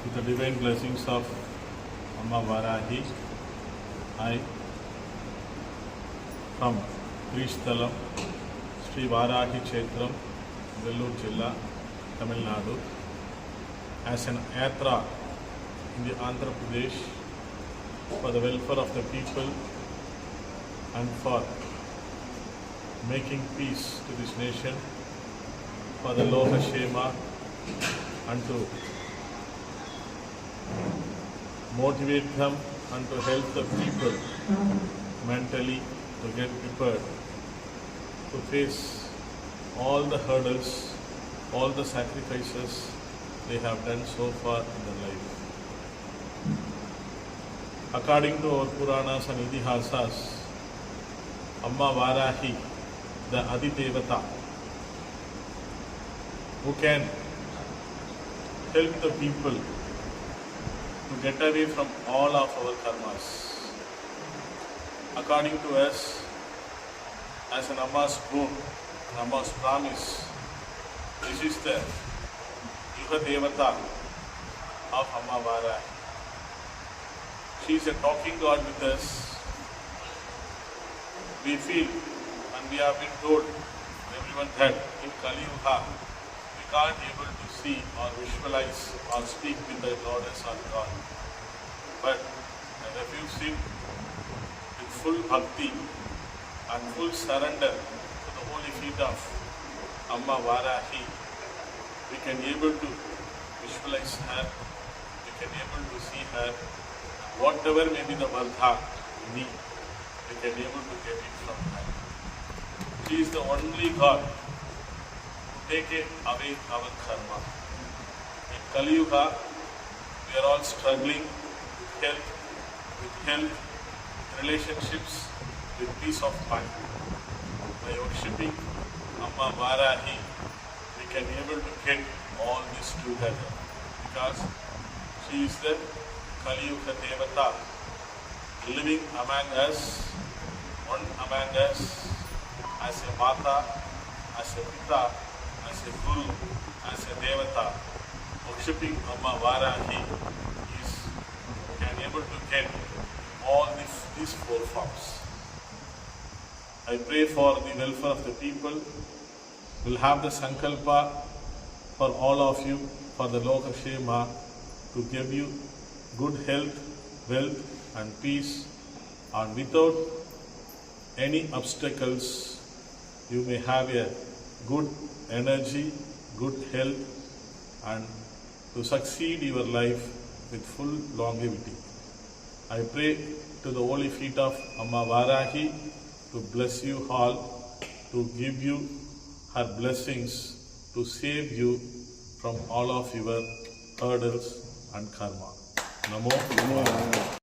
With the divine blessings of Amma Varahi, I, from Tristhalam, Sri Varahi Kshetram, Vellore Jilla, Tamil Nadu, as an yatra in the Andhra Pradesh for the welfare of the people and for making peace to this nation, for the Loka Shema, and to motivate them and to help the people mentally to get prepared to face all the hurdles, all the sacrifices they have done so far in their life. According to our Puranas and Idihasas, Amma Varahi, the Adidevata, who can help the people to get away from all of our karmas. According to us, as an Amma's boon, an Amma's promise, this is the Yuga Devata of Amma Varahi. She is a talking God with us. We feel and we have been told, everyone, that in Kali Yuga, we can't able to see or visualize or speak with the goddess or God. But if you sing with full bhakti and full surrender to the holy feet of Amma Varahi, we can able to visualize her, we can able to see her, whatever may be the vardha we need, we can able to get it from her. She is the only God who take away our karma. In Kali Yuga, we are all struggling with health, relationships, with peace of mind. By worshipping Amma Varahi, we can able to get all this together, because she is the Kali Yuga Devata, living among us, one among us, as a Mata, as a Pita, as a Guru, as a Devata. Worshipping Amma Varahi can able to get all these four forms. I pray for the welfare of the people. We'll have the Sankalpa for all of you, for the Loka Shema, to give you good health, wealth and peace, and without any obstacles, you may have a good energy, good health, and to succeed your life with full longevity. I pray to the holy feet of Amma Varahi to bless you all, to give you her blessings, to save you from all of your hurdles and karma. Namo Varahi.